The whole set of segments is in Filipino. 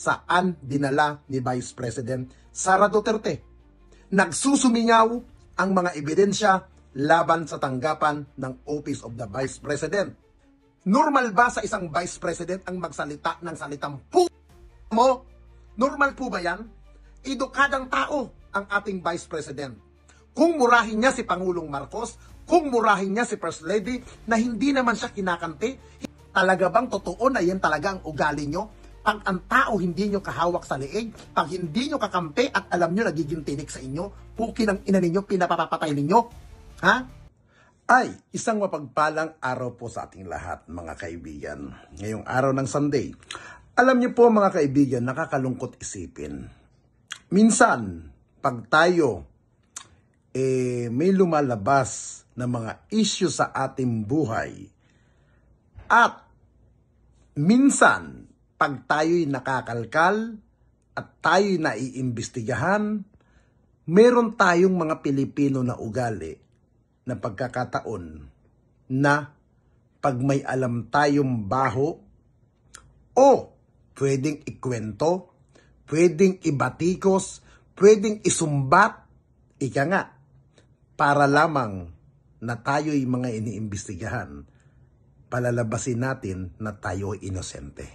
saan dinala ni Vice President Sara Duterte. Nagsusumingaw ang mga ebidensya laban sa tanggapan ng Office of the Vice President. Normal ba sa isang Vice President ang magsalita ng salitang mo? Normal po ba yan? Edukadang tao ang ating Vice President. Kung murahin niya si Pangulong Marcos, kung murahin niya si First Lady na hindi naman siya kinakante, talaga bang totoo na yan talaga ang ugali nyo? Pag ang tao hindi nyo kahawak sa leeg, pag hindi nyo kakampi at alam nyo nagiging tinik sa inyo, pukin ang ina ninyo, pinapapatay ninyo? Ha? Ay, isang mapagpalang araw po sa ating lahat, mga kaibigan. Ngayong araw ng Sunday. Alam niyo po, mga kaibigan, nakakalungkot isipin. Minsan, pag tayo may lumalabas na mga issue sa ating buhay at minsan, pag tayo'y nakakalkal at tayo'y naiimbestigahan, meron tayong mga Pilipino na ugali na pagkakataon na pag may alam tayong baho o pwedeng ikwento, pwedeng ibatikos, pwedeng isumbat, ika nga, para lamang na tayo'y mga iniimbestigahan, palalabasin natin na tayo ay inosente.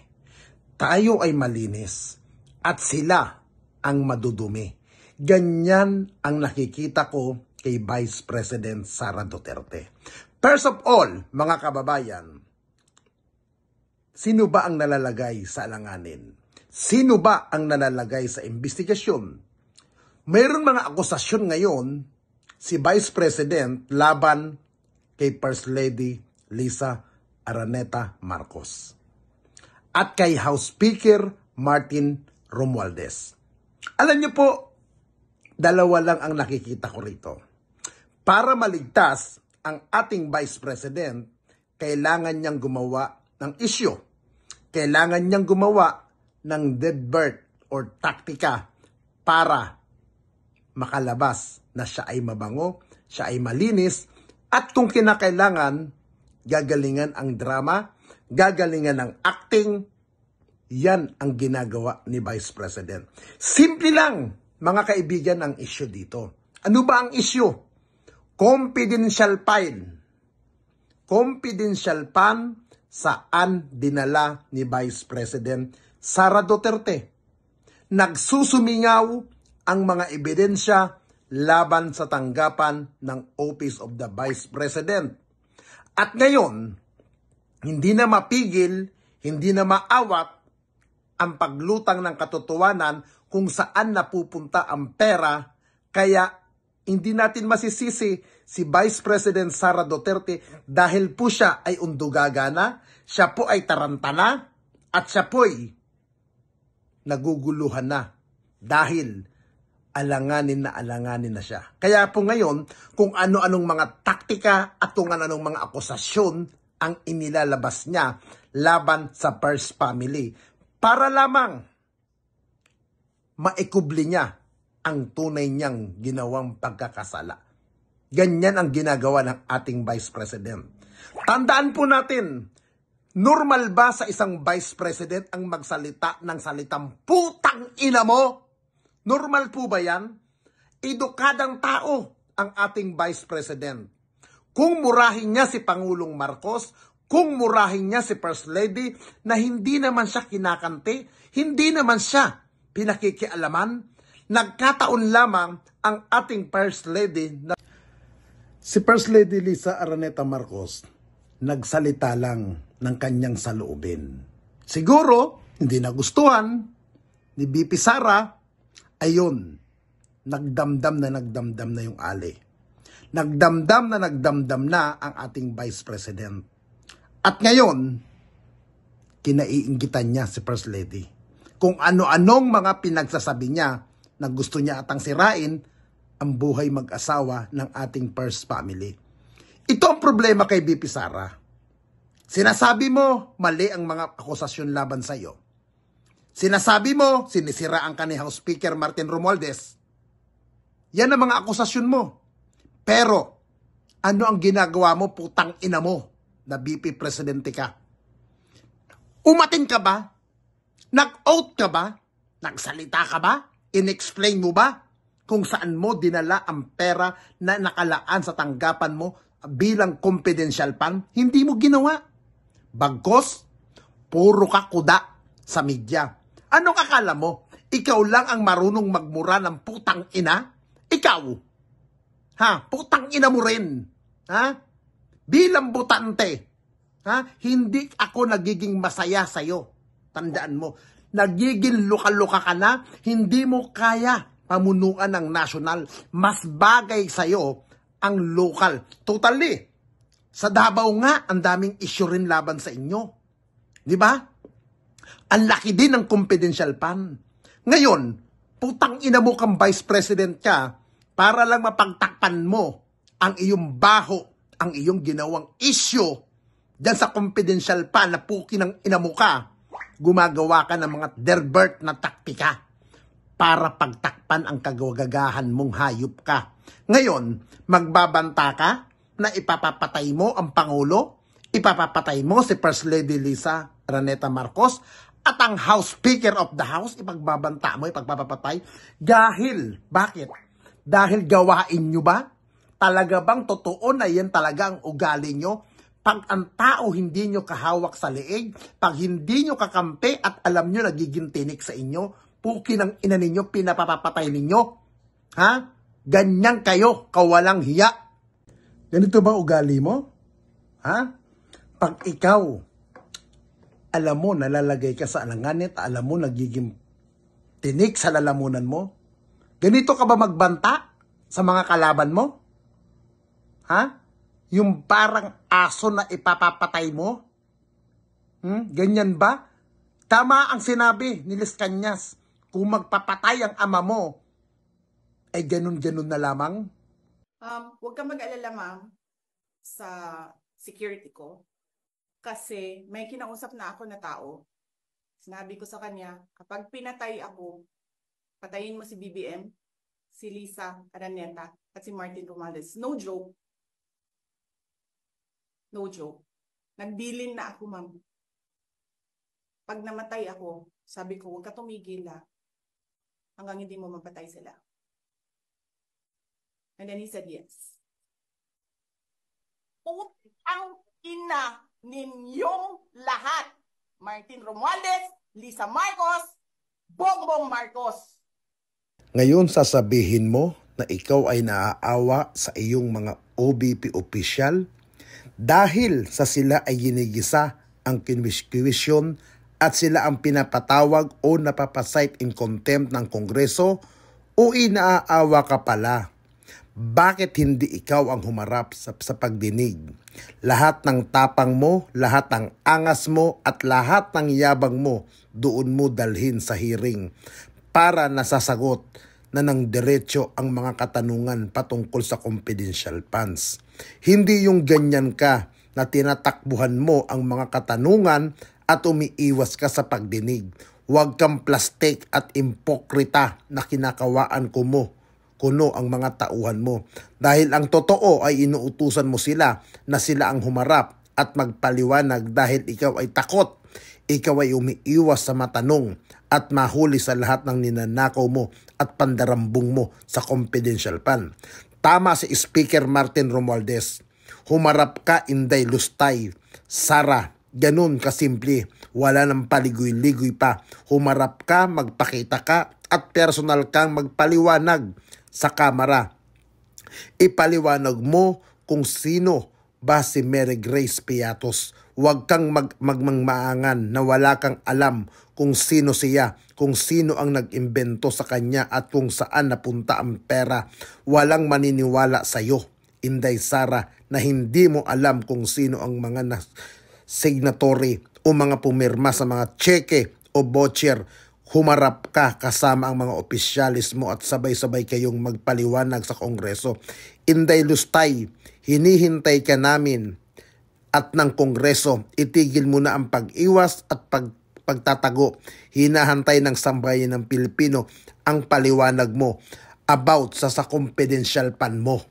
Tayo ay malinis at sila ang madudumi. Ganyan ang nakikita ko kay Vice President Sara Duterte. First of all, mga kababayan, sino ba ang nalalagay sa alanganin? Sino ba ang nalalagay sa investigasyon? Mayroon mga akusasyon ngayon si Vice President laban kay First Lady Lisa Araneta Marcos at kay House Speaker Martin Romualdez. Alam niyo po, dalawa lang ang nakikita ko rito. Para maligtas ang ating Vice President, kailangan niyang gumawa ng issue. Kailangan niyang gumawa ng dead bird or taktika para makalabas na siya ay mabango, siya ay malinis, at kung kinakailangan, gagalingan ang drama, gagalingan ang acting. Yan ang ginagawa ni Vice President. Simple lang, mga kaibigan, ang issue dito. Ano ba ang issue? Confidential file. Confidential fund saan dinala ni Vice President Sara Duterte. Nagsusumingaw ang mga ebidensya laban sa tanggapan ng Office of the Vice President. At ngayon, hindi na mapigil, hindi na maawat ang paglutang ng katotohanan kung saan napupunta ang pera, kaya hindi natin masisisi si Vice President Sara Duterte dahil po siya ay undugagana, siya po ay tarantana, at siya po ay naguguluhan na dahil alanganin na siya. Kaya po ngayon, kung ano-anong mga taktika at kung ano-anong mga akusasyon ang inilalabas niya laban sa First Family para lamang maikubli niya ang tunay niyang ginawang pagkakasala. Ganyan ang ginagawa ng ating Vice President. Tandaan po natin, normal ba sa isang Vice President ang magsalita ng salitang putang ina mo? Normal po ba yan? Edukadang tao ang ating Vice President. Kung murahin niya si Pangulong Marcos, kung murahin niya si First Lady na hindi naman siya kinakante, hindi naman siya pinakikialaman, nagkataon lamang ang ating First Lady na si First Lady Lisa Araneta Marcos nagsalita lang ng kanyang saloobin. Siguro, hindi nagustuhan ni VP Sara. Ayun, nagdamdam na yung ali. Nagdamdam na ang ating Vice President. At ngayon, kinaiinggitan niya si First Lady. Kung ano-anong mga pinagsasabi niya na gusto niya atang sirain ang buhay mag-asawa ng ating First Family. Ito ang problema kay VP Sara. Sinasabi mo, mali ang mga akusasyon laban sa iyo. Sinasabi mo, sinisiraan ka ni House Speaker Martin Romualdez. Yan ang mga akusasyon mo. Pero, ano ang ginagawa mo, putang ina mo, na VP Presidente ka? Umatin ka ba? Nag-oath ka ba? Nagsalita ka ba? In-explain mo ba kung saan mo dinala ang pera na nakalaan sa tanggapan mo bilang confidential fund? Hindi mo ginawa. Bagkos, puro ka kuda sa media. Anong akala mo? Ikaw lang ang marunong magmura ng putang ina? Ikaw? Ha? Putang ina mo rin. Ha? Bilang butante. Ha? Hindi ako nagiging masaya sa'yo. Tandaan mo, nagiging luka-luka ka na, hindi mo kaya pamunuan ng national. Mas bagay sa'yo ang local. Totally. Sa Davao nga, ang daming issue rin laban sa inyo. Di ba? Ang laki din ng confidential fund. Ngayon, putang ina mo kang vice president ka para lang mapagtakpan mo ang iyong baho, ang iyong ginawang issue dyan sa confidential fund na puki ng ina mo ka. Gumagawa ka ng mga derbert na taktika para pagtakpan ang kagagahan mong hayop ka. Ngayon, magbabanta ka na ipapapatay mo ang Pangulo, ipapapatay mo si First Lady Lisa Araneta Marcos, at ang House Speaker of the House, ipagbabanta mo, ipagpapatay. Dahil, bakit? Dahil gawain nyo ba? Talaga bang totoo na yan talaga ang ugali nyo? Pag ang tao hindi nyo kahawak sa leeg, pag hindi nyo kakampi at alam nyo nagiging tinik sa inyo, puki ng ina ninyo, pinapapatay ninyo. Ha? Ganyan kayo, kawalang hiya. Ganito ba ugali mo? Ha? Pag ikaw, alam mo, nalalagay ka sa alanganin, alam mo, nagiging tinik sa lalamunan mo, ganito ka ba magbanta sa mga kalaban mo? Ha? Yung parang aso na ipapapatay mo? Ganyan ba? Tama ang sinabi ni Liz Cañas. Kung magpapatay ang ama mo, ay ganun-ganun na lamang? Huwag kang mag-alala, ma'am, sa security ko. Kasi may kinausap na ako na tao. Sinabi ko sa kanya, kapag pinatay ako, patayin mo si BBM, si Lisa Araneta, at si Martin Romualdez. No joke. No joke. Nagbilin na ako, ma'am. Pag namatay ako, sabi ko, huwag ka tumigil hanggang hindi mo mapatay sila. And then he said yes. Putang ina ninyong lahat. Martin Romualdez, Lisa Marcos, Bongbong Marcos. Ngayon sasabihin mo na ikaw ay naaawa sa iyong mga OBP official dahil sa sila ay ginigisa ang kinwisyon at sila ang pinapatawag o napapasight in contempt ng Kongreso, o inaaawa ka pala. Bakit hindi ikaw ang humarap sa pagdinig? Lahat ng tapang mo, lahat ng angas mo, at lahat ng yabang mo, doon mo dalhin sa hearing para nasasagot na ng diretso ang mga katanungan patungkol sa confidential funds. Hindi yung ganyan ka na tinatakbuhan mo ang mga katanungan at umiiwas ka sa pagdinig. Huwag kang plastik at impokrita na kinakawaan kuno ang mga tauhan mo. Dahil ang totoo ay inuutusan mo sila na sila ang humarap at magpaliwanag dahil ikaw ay takot. Ikaw ay umiiwas sa matanong at mahuli sa lahat ng ninanakaw mo at pandarambong mo sa confidential fund. Tama si Speaker Martin Romualdez. Humarap ka, Inday Lustay. Sara, ganun kasimple. Wala nang paligoy-ligoy pa. Humarap ka, magpakita ka, at personal kang magpaliwanag sa kamera. Ipaliwanag mo kung sino ba si Mary Grace Piatos. Huwag kang magmangmaangan na wala kang alam kung sino siya, kung sino ang nag-imbento sa kanya at kung saan napunta ang pera. Walang maniniwala sa iyo, Inday Sara, na hindi mo alam kung sino ang mga signatory o mga pumirma sa mga cheque o voucher. Humarap ka kasama ang mga opisyalis mo at sabay-sabay kayong magpaliwanag sa Kongreso. Inday Lustay, hinihintay ka namin at ng Kongreso. Itigil mo na ang pag-iwas at pagtatago. Hinahantay ng sambayan ng Pilipino ang paliwanag mo about sa confidential fund mo.